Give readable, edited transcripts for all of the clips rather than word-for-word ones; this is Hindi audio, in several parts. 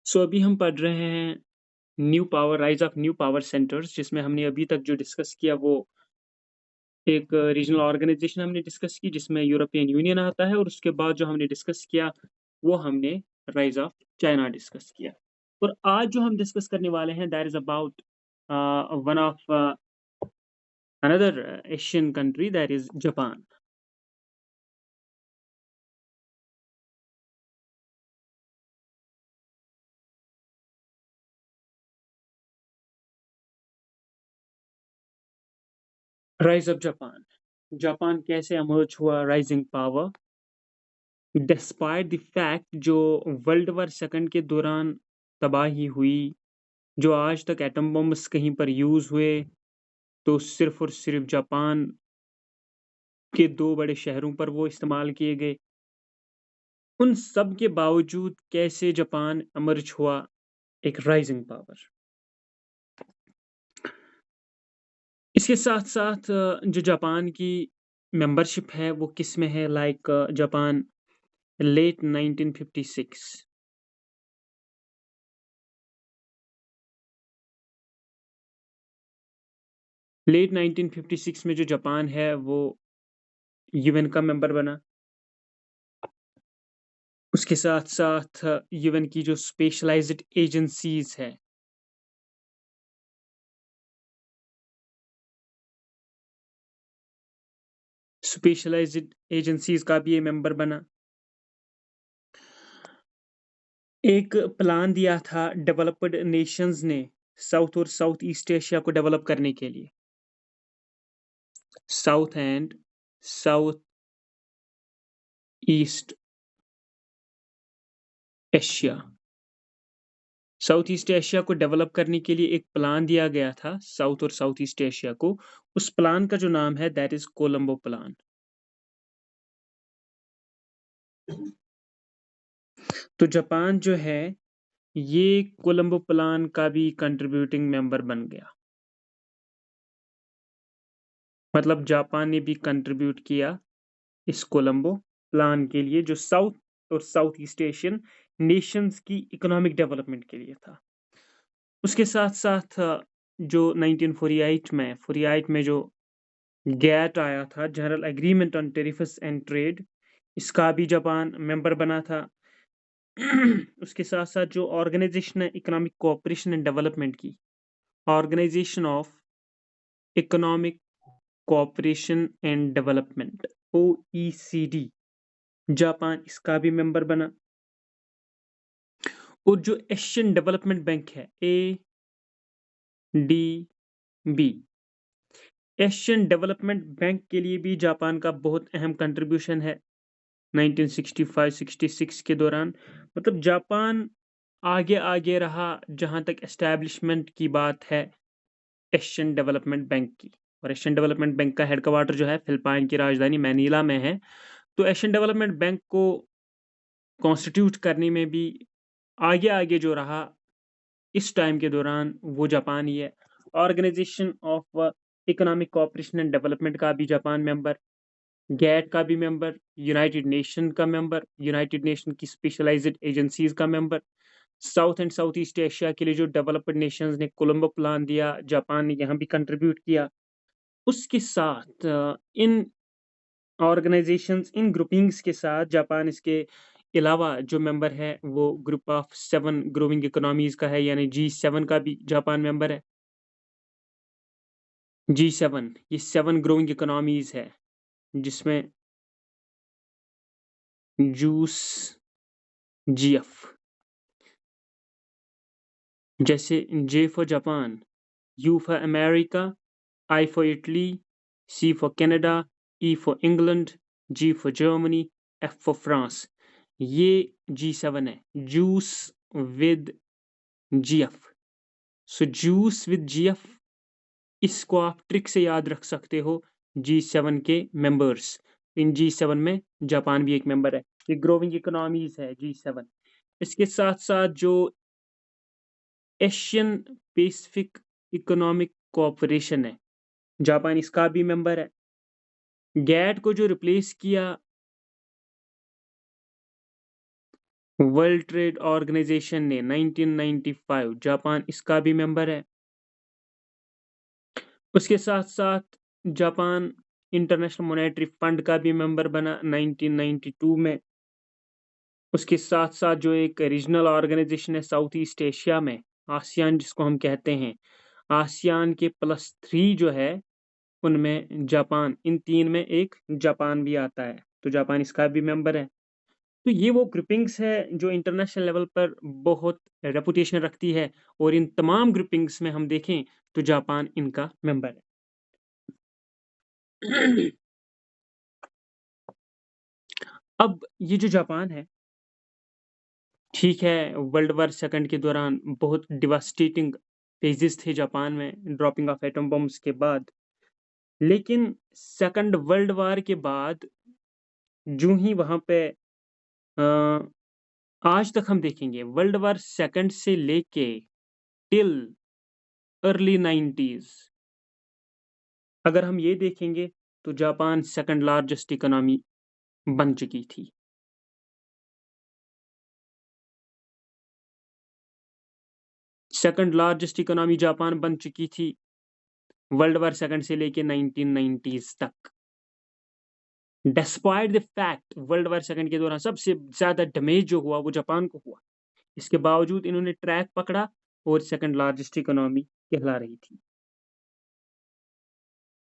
अभी हम पढ़ रहे हैं new power rise of new power centres जिसमें हमने अभी तक जो डिस्कस किया वो एक रीजनल ऑर्गेनाइज़ेशन हमने डिस्कस की जिसमें यूरोपियन यूनियन आता है और उसके बाद जो हमने डिस्कस किया वो हमने राइज़ ऑफ चाइना डिस्कस किया। और आज जो हम डिस्कस करने वाले हैं that is about one of another Asian country that is Japan. Rise of Japan. Japan कैसे इमर्ज हुआ rising power despite the fact जो वर्ल्ड वॉर सेकंड के दौरान तबाही हुई, जो आज तक एटम बम्स कहीं पर यूज़ हुए, तो सिर्फ़ और सिर्फ़ जापान के 2 बड़े शहरों पर वो इस्तेमाल किए गए। उन सब के बावजूद कैसे जापान इमर्ज हुआ एक राइज़िंग पावर। इसके साथ-साथ जो जापान की मेंबरशिप है वो किसमें है लाइक जापान लेट 1956 लेट 1956 में जो जापान है वो यूएन का मेंबर बना। उसके साथ-साथ यूएन की जो स्पेशलाइज़्ड एजेंसीज़ है स्पेशलाइज्ड एजेंसीज का भी ये मेंबर बना। एक प्लान दिया था डेवलप्ड नेशंस ने साउथ और साउथ ईस्ट एशिया को डेवलप करने के लिए। South and south east Asia south east Asia को डेवलप करने के लिए एक प्लान दिया गया था साउथ और साउथ ईस्ट एशिया को। उस प्लान का जो नाम है दैट इज कोलंबो प्लान। तो जापान जो है ये कोलंबो प्लान का भी कंट्रीब्यूटिंग मेंबर बन गया। मतलब जापान ने भी कंट्रीब्यूट किया इस कोलंबो प्लान के लिए जो साउथ और साउथ ईस्ट एशियन नेशंस की इकोनॉमिक डेवलपमेंट के लिए था। उसके साथ-साथ जो 1948 में जो गैट आया था general agreement on tariffs and trade, इसका भी जापान मेंबर बना था। उसके साथ-साथ जो ऑर्गेनाइजेशन है इकोनॉमिक कोऑपरेशन एंड डेवलपमेंट की, organisation of economic cooperation and development OECD, Japan इसका भी मेंबर बना। और जो एशियन डेवलपमेंट बैंक है एडीबी, एशियन डेवलपमेंट बैंक के लिए भी जापान का बहुत अहम कंट्रीब्यूशन है 1965-66 के दौरान। मतलब जापान आगे आगे रहा जहां तक एस्टैब्लिशमेंट की बात है एशियन डेवलपमेंट बैंक की। और एशियन डेवलपमेंट बैंक का हेडक्वार्टर जो है फिलिपाइन की राजधानी मैनीला में है। तो एशियन डेवलपमेंट बैंक को कॉन्स्टिट्यूट करने में भी आगे आगे जो रहा इस टाइम के दौरान वो जापान ही है। Organisation of economic cooperation and development का भी जापान मेंबर, गैट का भी मेंबर, यूनाइटेड नेशन का मेंबर, यूनाइटेड नेशन की स्पेशलाइज्ड एजेंसीज का member. South and south east Asia के लिए जो डेवलप्ड नेशंस ने कोलंबो प्लान दिया, जापान ने यहाँ भी कंट्रीब्यूट किया। उसके साथ इन ऑर्गेनाइजेशंस इन ग्रुपिंग्स के साथ जापान इसके अलावा जो मेंबर है वो ग्रुप ऑफ 7 ग्रोइंग इकोनॉमीज का है, यानी G7 का भी जापान मेंबर है। G7 ये 7 ग्रोइंग इकोनॉमीज है जिसमें जूस जीएफ जैसे J for Japan, U for America, I for Italy, C for Canada, E for England, G for Germany, F for France. ये G7 है, juice with GF. So juice with GF, इसको आप ट्रिक से याद रख सकते हो G7 के मेंबर्स। इन G7 में जापान भी एक मेंबर है। ये ग्रोइंग इकोनॉमीज है G7। इसके साथ साथ जो एशियन पैसिफिक इकोनॉमिक कोऑपरेशन है, जापान इसका भी मेंबर है। गैट को जो रिप्लेस किया वर्ल्ड ट्रेड ऑर्गेनाइजेशन ने 1995 जापान इसका भी मेंबर है। उसके साथ साथ जापान इंटरनेशनल मॉनेटरी फंड का भी मेंबर बना 1992 में। उसके साथ साथ जो एक रीजनल ऑर्गेनाइजेशन है साउथ ईस्ट एशिया में, आसियान जिसको हम कहते हैं, आसियान के +3 जो है उनमें जापान, इन 3 में एक जापान भी आता है, तो जापान इसका भी मेंबर है। तो ये वो ग्रुपिंग्स है जो इंटरनेशनल लेवल पर बहुत रेपुटेशन रखती है, और इन तमाम ग्रुपिंग्स में हम देखें तो जापान इनका मेंबर है। अब ये जो जापान है, ठीक है, वर्ल्ड वार सेकंड के दौरान बहुत डिवास्टेटिंग फेजेस थे जापान में, ड्रॉपिंग ऑफ एटम बम्स के बाद। लेकिन सेकंड वर्ल्ड वार के बाद जो ही वहां पे अ, आज तक हम देखेंगे वर्ल्ड वार सेकंड से लेके टिल अर्ली 90s, अगर हम ये देखेंगे तो जापान सेकंड लार्जेस्ट इकोनॉमी बन चुकी थी। सेकंड लार्जेस्ट इकोनॉमी जापान बन चुकी थी वर्ल्ड वार सेकंड से लेके 1990s तक। Despite the fact world war second के दौरान सबसे ज्यादा डैमेज जो हुआ वो जापान को हुआ, इसके बावजूद इन्होंने ट्रैक पकड़ा और सेकंड लार्जेस्ट इकोनॉमी कहला रही थी।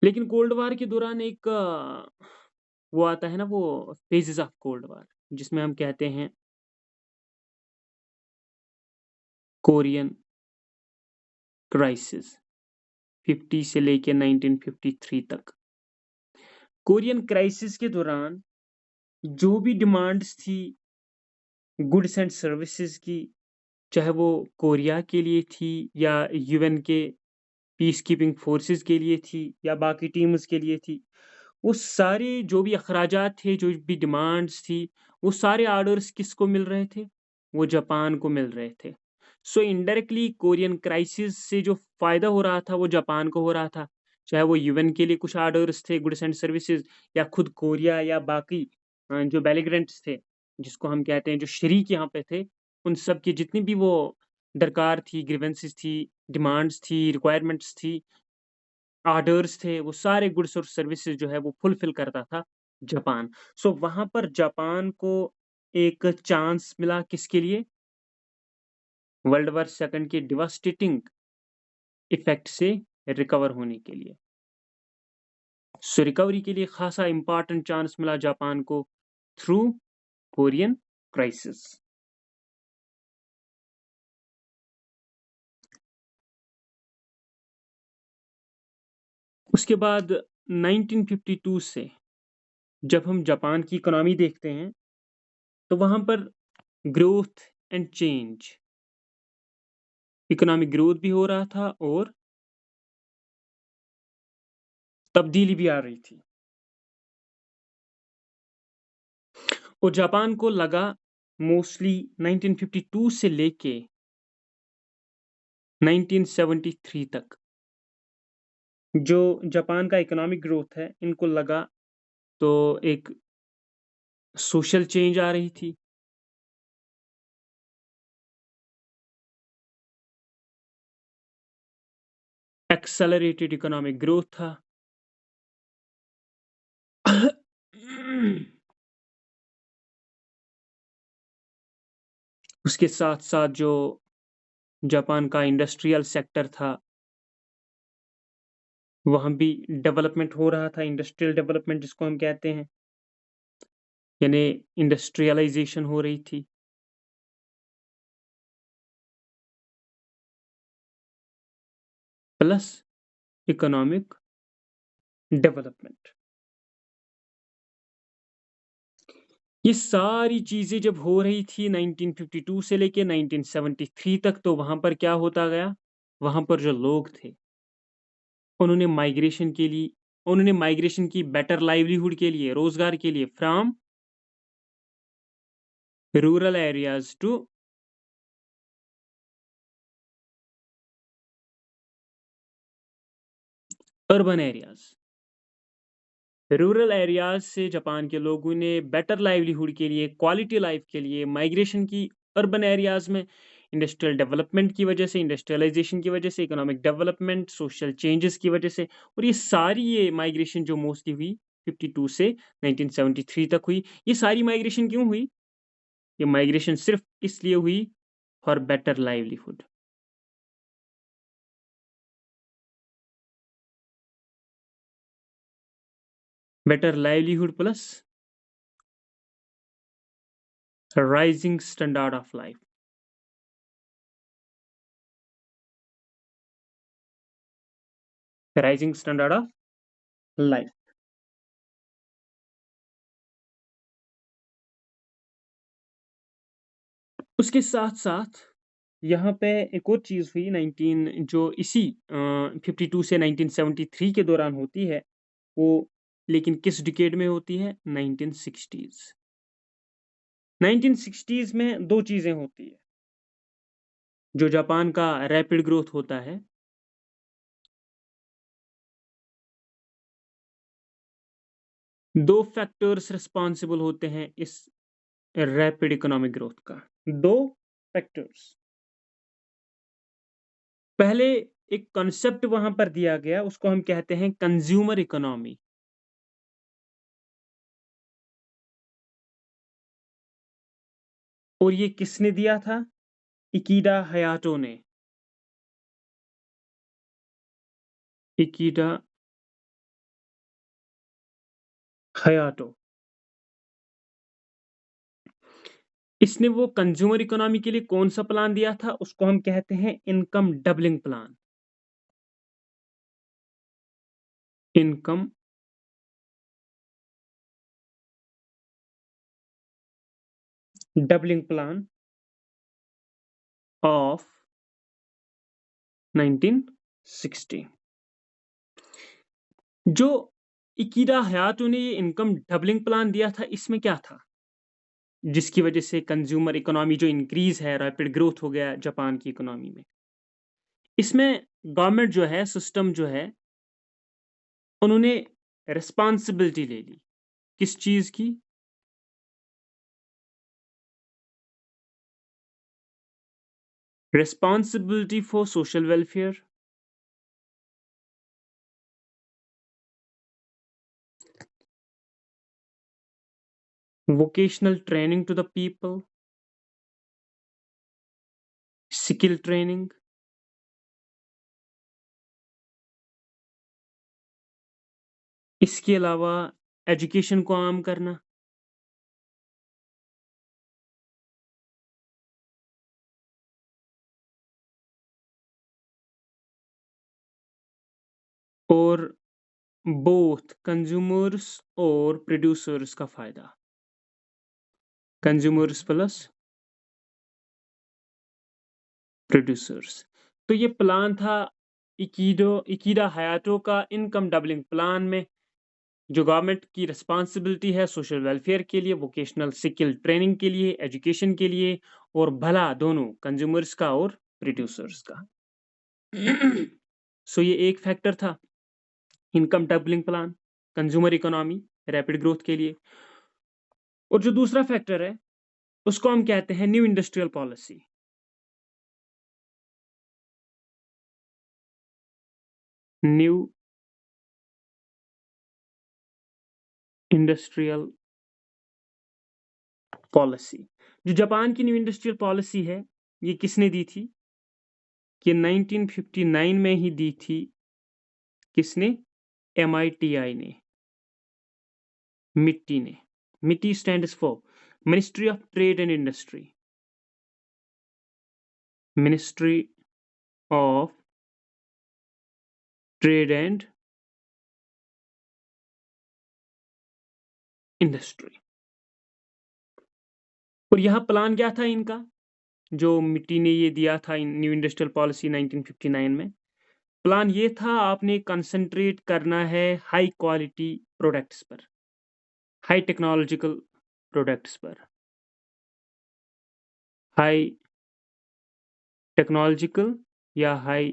लेकिन कोल्ड वार के दौरान एक वो आता है ना, वो फेजेस ऑफ कोल्ड वार, जिसमें हम कहते हैं कोरियन क्राइसिस, 50 से लेके 1953 तक। कोरियन क्राइसिस के दौरान जो भी डिमांड्स थी गुड्स एंड सर्विसेज की, चाहे वो कोरिया के लिए थी या यूएन के पीस कीपिंग फोर्सेस के लिए थी या बाकी टीम्स के लिए थी, वो सारे जो भी अखराजात थे, जो भी डिमांड्स थी, वो सारे ऑर्डर्स किसको मिल रहे थे? वो जापान को मिल रहे थे। सो इनडायरेक्टली कोरियन क्राइसिस से जो फायदा हो रहा था वो जापान को हो रहा था, चाहे वो यूएन के लिए कुछ ऑर्डर्स थे गुड्स एंड सर्विसेज, या खुद कोरिया या बाकी जो बेलिग्रेंट्स थे, जिसको हम कहते हैं जो शरीक यहाँ पे थे, उन सब की जितनी भी वो दरकार थी, ग्रीवेंसेस थी, डिमांड्स थी, रिक्वायरमेंट्स थी, ऑर्डर्स थे, वो सारे गुड्स और सर्विसेज जो है वो फुलफिल करता था जापान। सो वहां पर जापान को एक चांस मिला किसके लिए? वर्ल्ड वार सेकंड के डिवास्टेटिंग इफेक्ट से रिकवर होने के लिए। सो रिकवरी के लिए खासा इंपॉर्टेंट चांस मिला जापान को थ्रू कोरियन क्राइसिस। उसके बाद 1952 से जब हम जापान की इकोनॉमी देखते हैं तो वहां पर growth and change, economic growth भी हो रहा था और तब्दीली भी आ रही थी। और जापान को लगा मोस्टली 1952 से लेके 1973 तक जो जापान का इकोनॉमिक ग्रोथ है, इनको लगा तो एक सोशल चेंज आ रही थी, एक्सेलरेटेड इकोनॉमिक ग्रोथ था। उसके साथ साथ जो जापान का इंडस्ट्रियल सेक्टर था वहाँ भी डेवलपमेंट हो रहा था, इंडस्ट्रियल डेवलपमेंट जिसको हम कहते हैं, यानी इंडस्ट्रियलाइजेशन हो रही थी। प्लस इकोनॉमिक डेवलपमेंट, ये सारी चीजें जब हो रही थी 1952 से लेके 1973 तक, तो वहां पर क्या होता गया? वहां पर जो लोग थे उन्होंने माइग्रेशन के लिए, उन्होंने माइग्रेशन की बेटर लाइवलीहुड के लिए, रोजगार के लिए, from rural areas to urban areas. Rural areas से जापान के लोगों ने बेटर लाइवलीहुड के लिए, क्वालिटी लाइफ के लिए माइग्रेशन की। अर्बन एरियाज में इंडस्ट्रियल डेवलपमेंट की वजह से, इंडस्ट्रियलाइजेशन की वजह से, इकोनॉमिक डेवलपमेंट, सोशल चेंजेस की वजह से, और ये माइग्रेशन जो मोस्टली हुई 52 से 1973 तक हुई। ये सारी माइग्रेशन क्यों हुई? ये माइग्रेशन सिर्फ इसलिए हुई for better livelihood. Better livelihood plus rising standard of life. Rising standard of life. उसके साथ साथ यहाँ पे एक और चीज़ हुई 19 जो इसी 52 से 1973 के दौरान होती है वो, लेकिन किस डिकेड में होती है? 1960s। 1960s में दो चीज़ें होती है जो जापान का रैपिड ग्रोथ होता है। दो फैक्टर्स रिस्पॉन्सिबल होते हैं इस रैपिड इकोनॉमिक ग्रोथ का। दो फैक्टर्स। पहले एक कॉन्सेप्ट वहां पर दिया गया, उसको हम कहते हैं कंज्यूमर इकोनॉमी। और ये किसने दिया था? इकीडा हयाटो ने। इकीडा हयाटो। इसने वो कंज्यूमर इकोनॉमी के लिए कौन सा प्लान दिया था? उसको हम कहते हैं income doubling plan. Income doubling plan of 1960। जो इकीडा हयाटो ने ये इनकम डबलिंग प्लान दिया था, इसमें क्या था जिसकी वजह से कंज्यूमर इकोनॉमी जो इंक्रीज है, रैपिड ग्रोथ हो गया जापान की इकोनॉमी में? इसमें गवर्नमेंट जो है, सिस्टम जो है, उन्होंने रिस्पॉन्सिबिलिटी ले ली। किस चीज की? Responsibility for social welfare, vocational training to the people, skill training, इसके अलावा एजुकेशन को आम करना। और बोथ कंज्यूमर्स और प्रोड्यूसर्स का फायदा। Consumers plus producers. तो ये प्लान था इकीडा हयाटो का इनकम डबलिंग प्लान में, जो गवर्नमेंट की रिस्पॉन्सिबिलिटी है सोशल वेलफेयर के लिए, वोकेशनल स्किल ट्रेनिंग के लिए, एजुकेशन के लिए, और भला दोनों कंज्यूमर्स का और प्रोड्यूसर्स का। सो ये एक फैक्टर था, income doubling plan, consumer economy, rapid growth के लिए। और जो दूसरा फैक्टर है उसको हम कहते हैं new industrial policy. New industrial policy. जो जापान की न्यू इंडस्ट्रियल पॉलिसी है, ये किसने दी थी? कि 1959 में ही दी थी। किसने? MITI ने, मिट्टी ने। मिट्टी stands for ministry of trade and industry. Ministry of trade and industry. और यहाँ प्लान क्या था इनका, जो मिट्टी ने ये दिया था न्यू इंडस्ट्रियल पॉलिसी 1959 में? प्लान ये था, आपने कंसंट्रेट करना है हाई क्वालिटी प्रोडक्ट्स पर, हाई टेक्नोलॉजिकल प्रोडक्ट्स पर, हाई टेक्नोलॉजिकल या हाई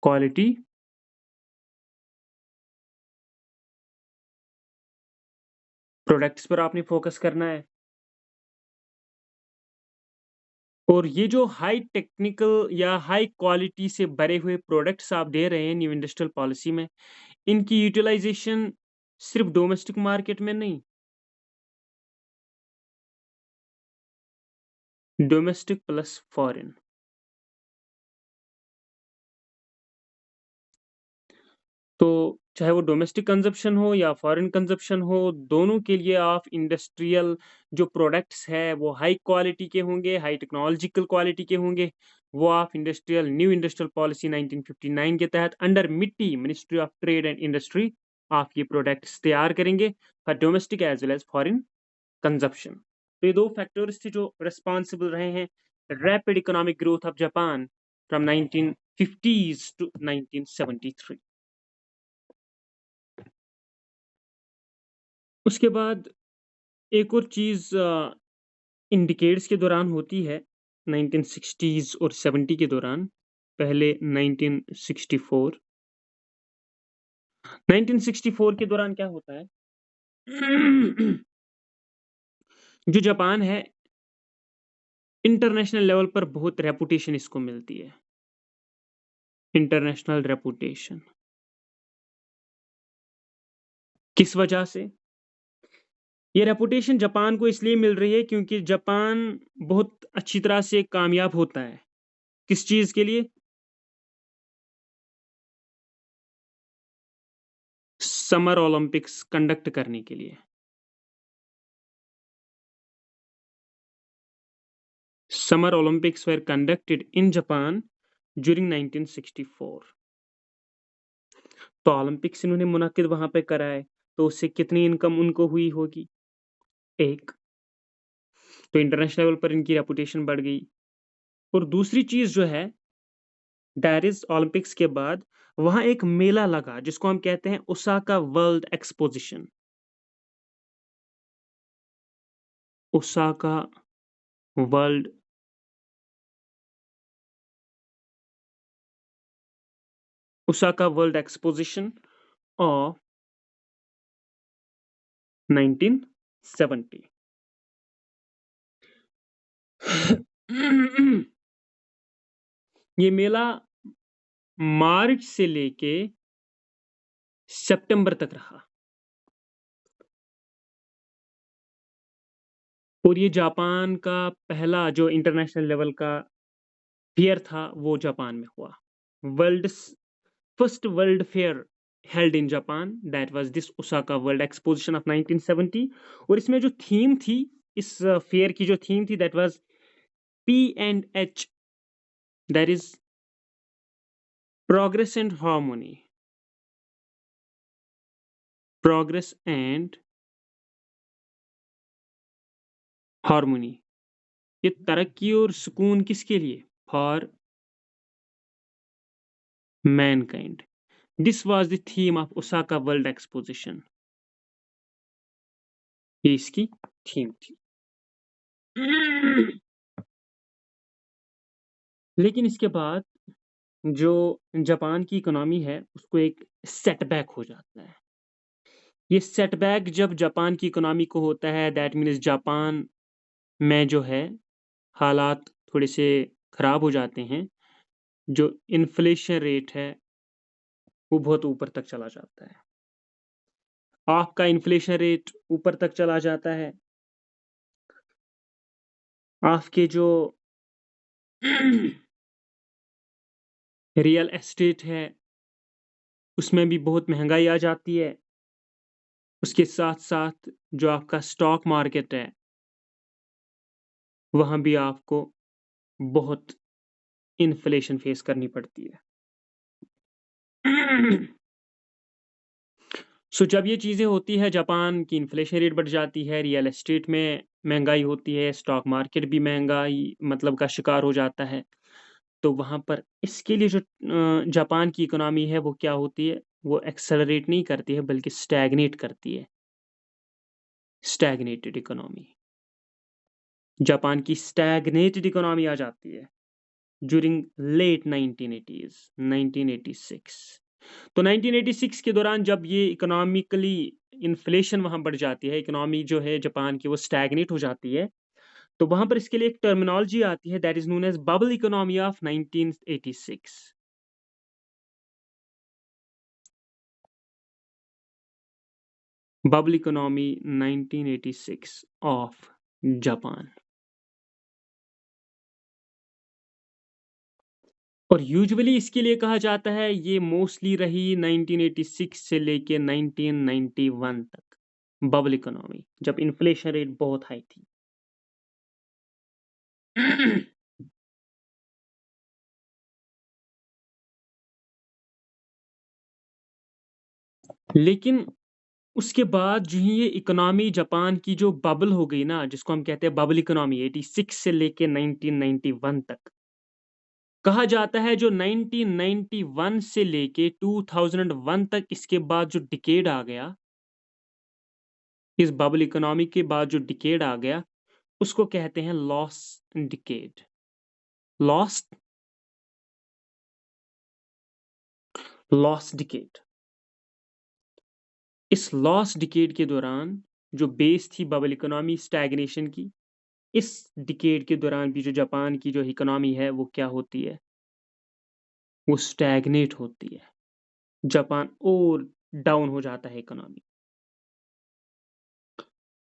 क्वालिटी प्रोडक्ट्स पर आपने फोकस करना है। और ये जो हाई टेक्निकल या हाई क्वालिटी से भरे हुए प्रोडक्ट्स आप दे रहे हैं न्यू इंडस्ट्रियल पॉलिसी में, इनकी यूटिलाइजेशन सिर्फ डोमेस्टिक मार्केट में नहीं, डोमेस्टिक प्लस फॉरेन। तो चाहे वो डोमेस्टिक कंजप्शन हो या फॉरेन कंजप्शन हो, दोनों के लिए आप इंडस्ट्रियल जो प्रोडक्ट्स है वो हाई क्वालिटी के होंगे, हाई टेक्नोलॉजिकल क्वालिटी के होंगे। वो आप इंडस्ट्रियल न्यू इंडस्ट्रियल पॉलिसी 1959 के तहत under MITI ministry of trade and industry आप ये प्रोडक्ट्स तैयार करेंगे for domestic as well as foreign consumption. तो ये दो फैक्टर्स थे जो रिस्पॉन्सिबल रहे हैं rapid economic growth of Japan from 1950s to 1973। उसके बाद एक और चीज़ इन डिकेड्स के दौरान होती है, 1960s और 70 के दौरान। पहले 1964, 1964 के दौरान क्या होता है जो जापान है, इंटरनेशनल लेवल पर बहुत रेपुटेशन इसको मिलती है, इंटरनेशनल रेपुटेशन। किस वजह से ये रेपुटेशन जापान को इसलिए मिल रही है क्योंकि जापान बहुत अच्छी तरह से कामयाब होता है। किस चीज़ के लिए? समर ओलंपिक्स कंडक्ट करने के लिए। Summer Olympics were conducted in Japan during 1964। तो ओलंपिक्स इन्होंने मुनाकिद वहां पे कराए, तो उससे कितनी इनकम उनको हुई होगी? एक, तो इंटरनेशनल लेवल पर इनकी रेपुटेशन बढ़ गई। और दूसरी चीज जो है, दैरिस ओलंपिक्स के बाद वहां एक मेला लगा जिसको हम कहते हैं Osaka world exposition. Osaka world Osaka world exposition of 1970। ये मेला मार्च से लेके सितंबर तक रहा और ये जापान का पहला जो इंटरनेशनल लेवल का फेयर था वो जापान में हुआ। World first world fair held in Japan, that was this Osaka world exposition of 1970। और इसमें जो थीम थी, इस फेयर की जो थीम थी, that was P&H, that is progress and harmony. Progress and harmony, ये तरक्की और सुकून किसके लिए? For Mankind. This was the theme of Osaka world exposition. ये इसकी थीम थी। लेकिन इसके बाद जो जापान की इकोनॉमी है उसको एक सेटबैक हो जाता है। ये सेटबैक जब जापान की इकोनॉमी को होता है, दैट मीन्स जापान में जो है हालात थोड़े से खराब हो जाते हैं। जो इन्फ्लेशन रेट है वो बहुत ऊपर तक चला जाता है। आपका इन्फ्लेशन रेट ऊपर तक चला जाता है। आपके जो रियल एस्टेट है उसमें भी बहुत महंगाई आ जाती है। उसके साथ साथ जो आपका स्टॉक मार्केट है वहाँ भी आपको बहुत इन्फ्लेशन फेस करनी पड़ती है। सो जब ये चीज़ें होती है, जापान की इन्फ्लेशन रेट बढ़ जाती है, रियल एस्टेट में महंगाई होती है, स्टॉक मार्केट भी महंगाई मतलब का शिकार हो जाता है। तो वहाँ पर इसके लिए जो जापान की इकोनॉमी है वो क्या होती है, वो एक्सेलरेट नहीं करती है बल्कि स्टैग्नेट करती है। स्टैग्नेटेड इकोनॉमी, जापान की स्टैग्नेटेड इकोनॉमी आ जाती है ड्यूरिंग लेट 1980s, 1986। तो 1986 के दौरान जब ये इकोनॉमिकली इन्फ्लेशन वहाँ बढ़ जाती है, इकोनॉमी जो है जापान की वो स्टैग्नेट हो जाती है, तो वहाँ पर इसके लिए एक टर्मिनोलॉजी आती है that is known as bubble economy of 1986। Bubble economy 1986 of Japan. और यूजुअली इसके लिए कहा जाता है ये मोस्टली रही 1986 से लेके 1991 तक, बबल इकोनॉमी, जब इन्फ्लेशन रेट बहुत हाई थी। लेकिन उसके बाद जो ही ये इकोनॉमी जापान की जो बबल हो गई ना, जिसको हम कहते हैं बबल इकोनॉमी, 86 से लेके 1991 तक, कहा जाता है जो 1991 से लेके 2001 तक, इसके बाद जो डिकेड आ गया, इस बबल इकोनॉमी के बाद जो डिकेड आ गया, उसको कहते हैं lost decade. Lost lost decade. इस लॉस्ट डिकेड के दौरान जो बेस थी बबल इकोनॉमी स्टैग्नेशन की, इस डिकेड के दौरान भी जो जापान की जो इकोनॉमी है वो क्या होती है, वो स्टैग्नेट होती है। जापान और डाउन हो जाता है इकोनॉमी।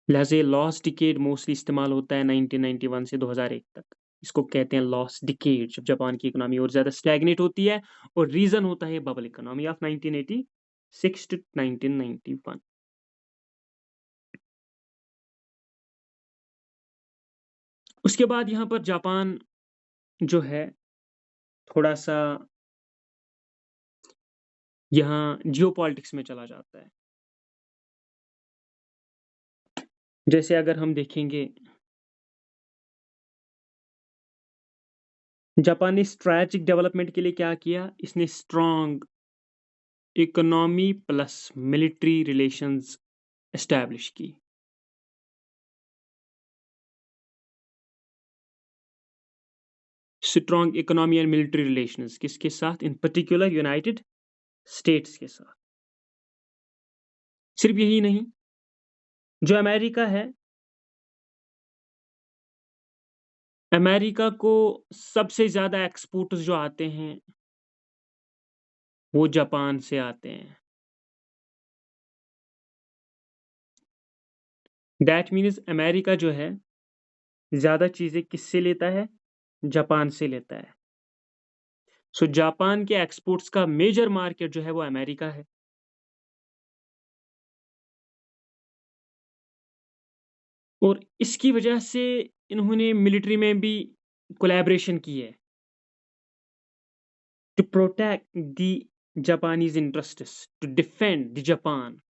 लिहाजा लॉस्ट डिकेड मोस्टली इस्तेमाल होता है 1991 से 2001 तक। इसको कहते हैं लॉस्ट डिकेड, जब जापान की इकोनॉमी और ज़्यादा स्टैग्नेट होती है, और रीज़न होता है बबल इकोनॉमी ऑफ 1986 टू 1991। उसके बाद यहाँ पर जापान जो है थोड़ा सा यहाँ जियोपॉलिटिक्स में चला जाता है। जैसे अगर हम देखेंगे, जापान ने स्ट्रैटेजिक डेवलपमेंट के लिए क्या किया, इसने strong economy plus military relations establish की। Strong economy and military relations किसके साथ, इन पर्टिकुलर यूनाइटेड स्टेट्स के साथ। सिर्फ यही नहीं, जो अमेरिका है, अमेरिका को सबसे ज्यादा एक्सपोर्ट्स जो आते हैं वो जापान से आते हैं। दैट मीन्स अमेरिका जो है ज्यादा चीजें किससे लेता है, जापान से लेता है। सो जापान के एक्सपोर्ट्स का मेजर मार्केट जो है वो अमेरिका है। और इसकी वजह से इन्होंने मिलिट्री में भी कोलैबोरेशन की है to protect the Japanese interests, to defend the Japan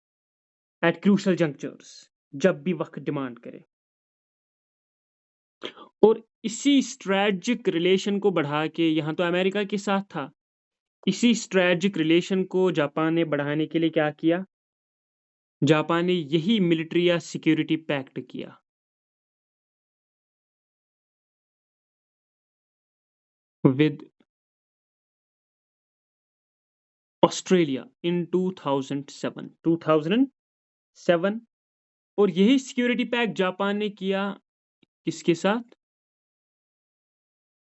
at crucial junctures, जब भी वक्त डिमांड करे। और इसी स्ट्रेटजिक रिलेशन को बढ़ा के, यहाँ तो अमेरिका के साथ था, इसी स्ट्रेटजिक रिलेशन को जापान ने बढ़ाने के लिए क्या किया, जापान ने यही मिलिट्री या सिक्योरिटी पैक्ट किया विद ऑस्ट्रेलिया इन 2007। और यही सिक्योरिटी पैक्ट जापान ने किया किसके साथ,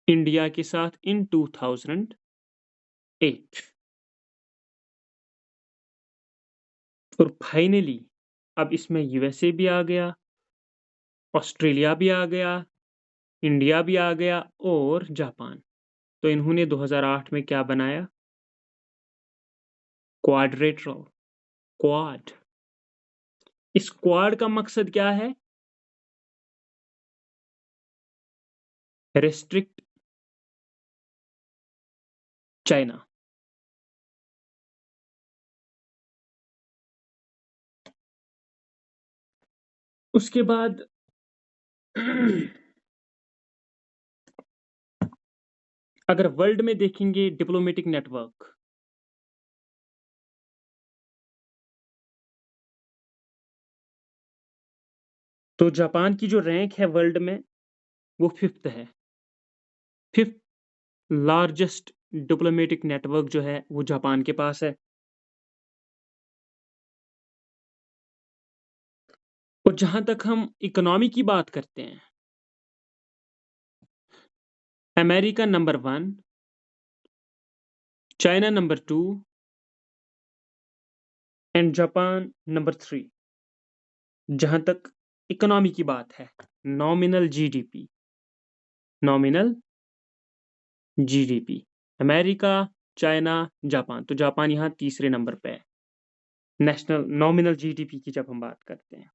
इंडिया के साथ इन 2008। और फाइनली अब इसमें यूएसए भी आ गया, ऑस्ट्रेलिया भी आ गया, इंडिया भी आ गया, और जापान। तो इन्होंने 2008 में क्या बनाया, क्वाड्रेटरल क्वाड। इस क्वाड का मकसद क्या है, रेस्ट्रिक्ट चाइना। उसके बाद अगर वर्ल्ड में देखेंगे डिप्लोमेटिक नेटवर्क, तो जापान की जो रैंक है वर्ल्ड में वो फिफ्थ है। फिफ्थ लार्जेस्ट डिप्लोमेटिक नेटवर्क जो है वो जापान के पास है। और जहां तक हम इकोनॉमी की बात करते हैं, America number 1, China number 2 and Japan number 3। जहां तक इकोनॉमी की बात है, nominal GDP, nominal GDP, America, China, Japan. तो जापान यहाँ तीसरे नंबर पे है नेशनल नॉमिनल जीडीपी की जब हम बात करते हैं।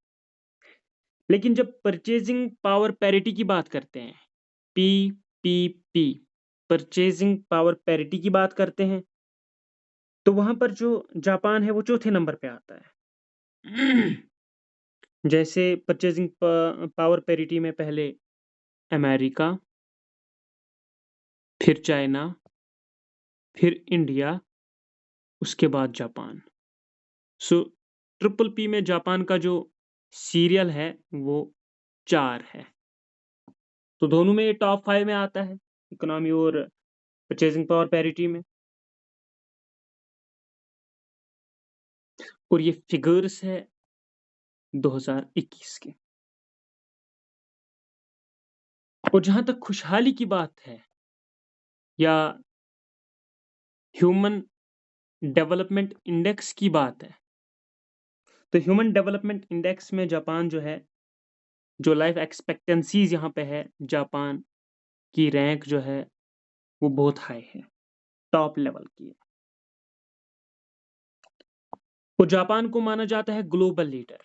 लेकिन जब परचेजिंग पावर पैरिटी की बात करते हैं, पीपीपी, परचेजिंग पावर पैरिटी की बात करते हैं, तो वहां पर जो जापान है वो चौथे नंबर पे आता है। जैसे परचेजिंग पावर पैरिटी में पहले अमेरिका, फिर चाइना, फिर इंडिया, उसके बाद जापान। सो ट्रिपल पी में जापान का जो सीरियल है वो 4 है। तो दोनों में ये टॉप 5 में आता है, इकोनॉमी और परचेजिंग पावर पैरिटी में। और ये फिगर्स है 2021 के। और जहां तक खुशहाली की बात है या ह्यूमन डेवलपमेंट इंडेक्स की बात है, तो ह्यूमन डेवलपमेंट इंडेक्स में जापान जो है, जो लाइफ एक्सपेक्टेंसीज यहाँ पे है, जापान की रैंक जो है वो बहुत हाई है, टॉप लेवल की है। और जापान को माना जाता है ग्लोबल लीडर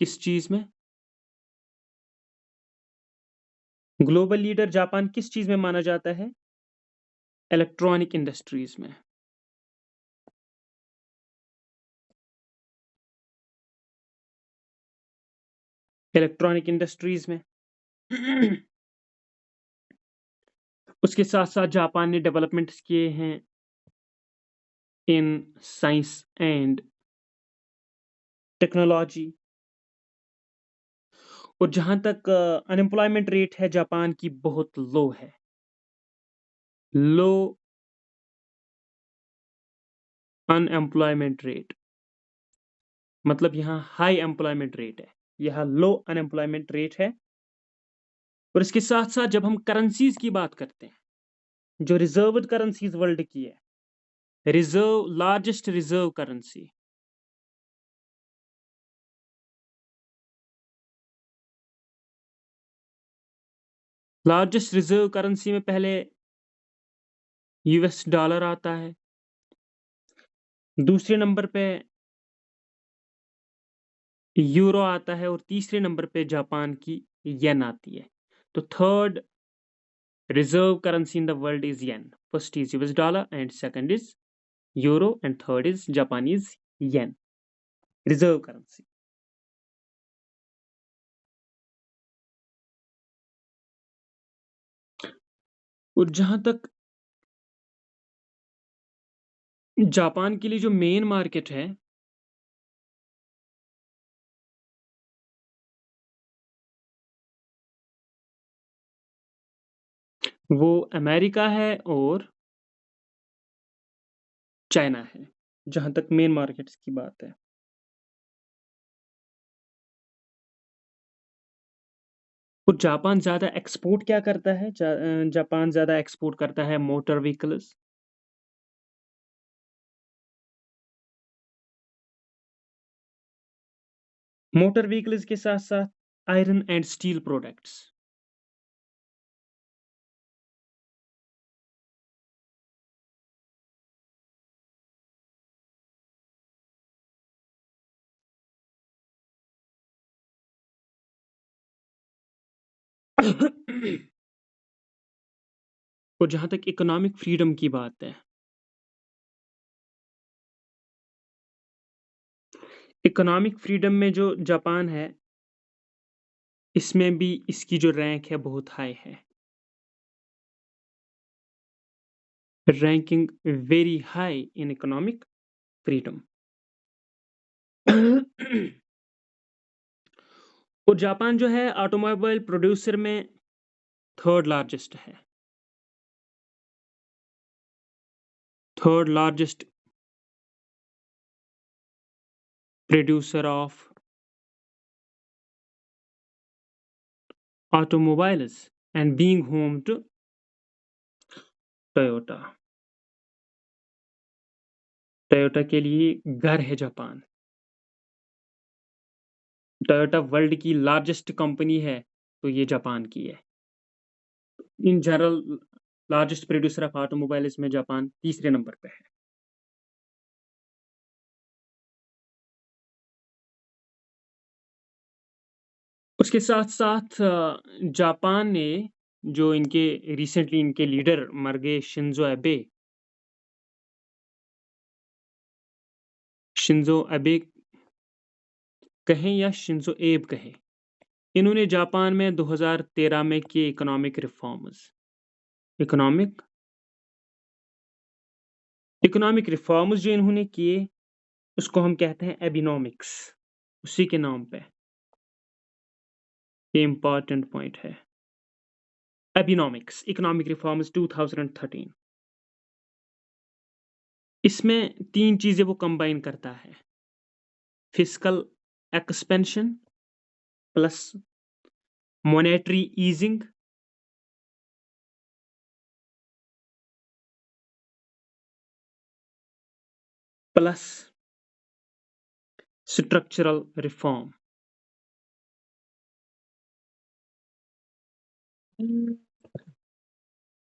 किस चीज में? ग्लोबल लीडर जापान किस चीज में माना जाता है? इलेक्ट्रॉनिक इंडस्ट्रीज में। इलेक्ट्रॉनिक इंडस्ट्रीज में। उसके साथ साथ जापान ने डेवलपमेंट्स किए हैं इन साइंस एंड टेक्नोलॉजी। और जहां तक अनएम्प्लॉयमेंट रेट है जापान की, बहुत लो है, लो अनएम्प्लॉयमेंट रेट। मतलब यहाँ हाई एम्प्लॉयमेंट रेट है, यहाँ लो अनएम्प्लॉयमेंट रेट है। और इसके साथ साथ जब हम करेंसीज की बात करते हैं, जो रिजर्व्ड करेंसीज वर्ल्ड की है, reserve largest reserve currency, largest reserve currency में पहले यूएस डॉलर आता है, दूसरे नंबर पे यूरो आता है, और तीसरे नंबर पे जापान की येन आती है। तो third reserve currency in the world is yen, first is US dollar and second is euro and third is Japanese yen, reserve currency. और जहां तक जापान के लिए जो मेन मार्केट है, वो अमेरिका है और चाइना है, जहां तक मेन मार्केट्स की बात है। और जापान ज्यादा एक्सपोर्ट क्या करता है? जापान ज्यादा एक्सपोर्ट करता है मोटर व्हीकल्स, मोटर व्हीकल्स के साथ साथ आयरन एंड स्टील प्रोडक्ट्स। और जहां तक इकोनॉमिक फ्रीडम की बात है, इकोनॉमिक फ्रीडम में जो जापान है, इसमें भी इसकी जो रैंक है बहुत हाई है, ranking very high in economic freedom. और जापान जो है ऑटोमोबाइल प्रोड्यूसर में थर्ड लार्जेस्ट है, third largest producer of automobiles and being home to Toyota. Toyota के लिए घर है जापान। टोयोटा वर्ल्ड की लार्जेस्ट कंपनी है, तो ये जापान की है। In general largest producer of automobiles में जापान तीसरे नंबर पे है। उसके साथ साथ जापान ने जो इनके रिसेंटली इनके लीडर मर गए शिंजो एबे कहें या शिंजो एब कहें, इन्होंने जापान में 2013 में किए इकोनॉमिक रिफॉर्म्स जो इन्होंने किए उसको हम कहते हैं एबिनॉमिक्स, उसी के नाम पे ये इंपॉर्टेंट पॉइंट है। एबिनॉमिक्स इकोनॉमिक रिफॉर्म्स 2013, इसमें 3 चीजें वो कंबाइन करता है, fiscal expansion plus monetary easing plus structural reform.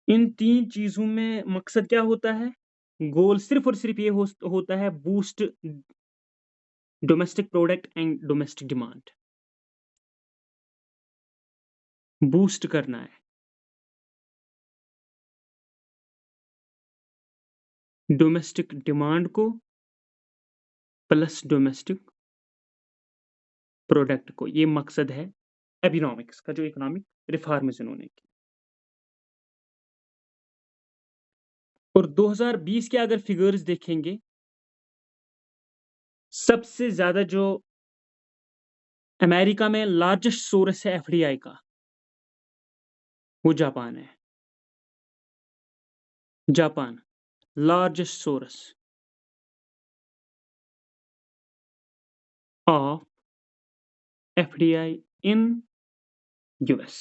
इन 3 चीजों में मकसद क्या होता है? गोल सिर्फ और सिर्फ ये होता है boost domestic product and domestic demand, boost करना है डोमेस्टिक डिमांड को प्लस डोमेस्टिक प्रोडक्ट को। ये मकसद है एबिनॉमिक्स का, जो इकोनॉमिक रिफॉर्म्स इन्होंने की। और 2020 के अगर फिगर्स देखेंगे, सबसे ज्यादा जो अमेरिका में लार्जेस्ट सोर्स है एफडीआई का, वो जापान है। Japan largest source of FDI in US.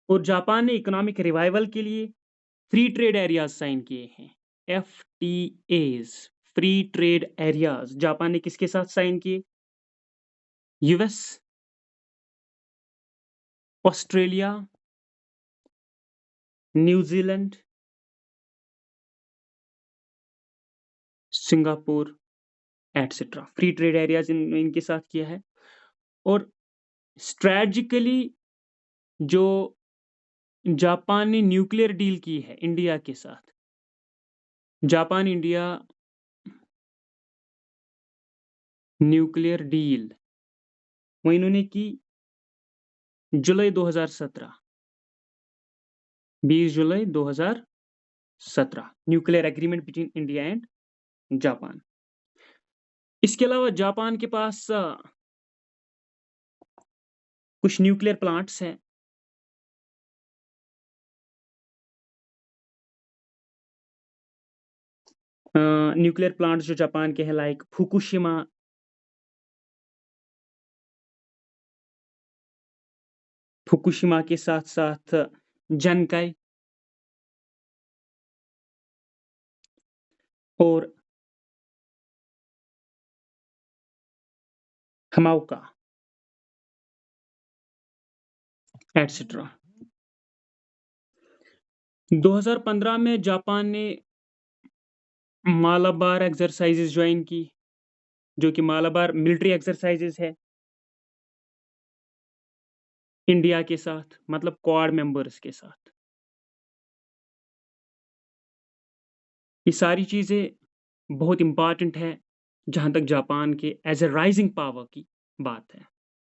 और जापान ने इकोनॉमिक रिवाइवल के लिए फ्री ट्रेड एरियाज साइन किए हैं, एफटीएज, फ्री ट्रेड एरियाज। जापान ने किसके साथ साइन किए? US, Australia, New Zealand, Singapore etcetera. Free trade areas इनके साथ किया है। और स्ट्रेटजिकली जो जापान ने न्यूक्लियर डील की है इंडिया के साथ, जापान इंडिया न्यूक्लियर डील वो इन्होंने की जुलाई 2017, 20 जुलाई 2017, nuclear agreement between India and Japan. इसके अलावा जापान के पास कुछ न्यूक्लियर प्लांट्स हैं। न्यूक्लियर प्लांट्स जो जापान के हैं, लाइक फुकुशिमा के साथ साथ जनकाई और हमाउका एटसेट्रा। 2015 में जापान ने मालाबार एक्सरसाइजेस ज्वाइन की, जो कि मालाबार मिलिट्री एक्सरसाइजेस है इंडिया के साथ, मतलब क्वाड मेंबर्स के साथ। ये सारी चीजें बहुत इंपॉर्टेंट है जहां तक जापान के एज ए राइजिंग पावर की बात है।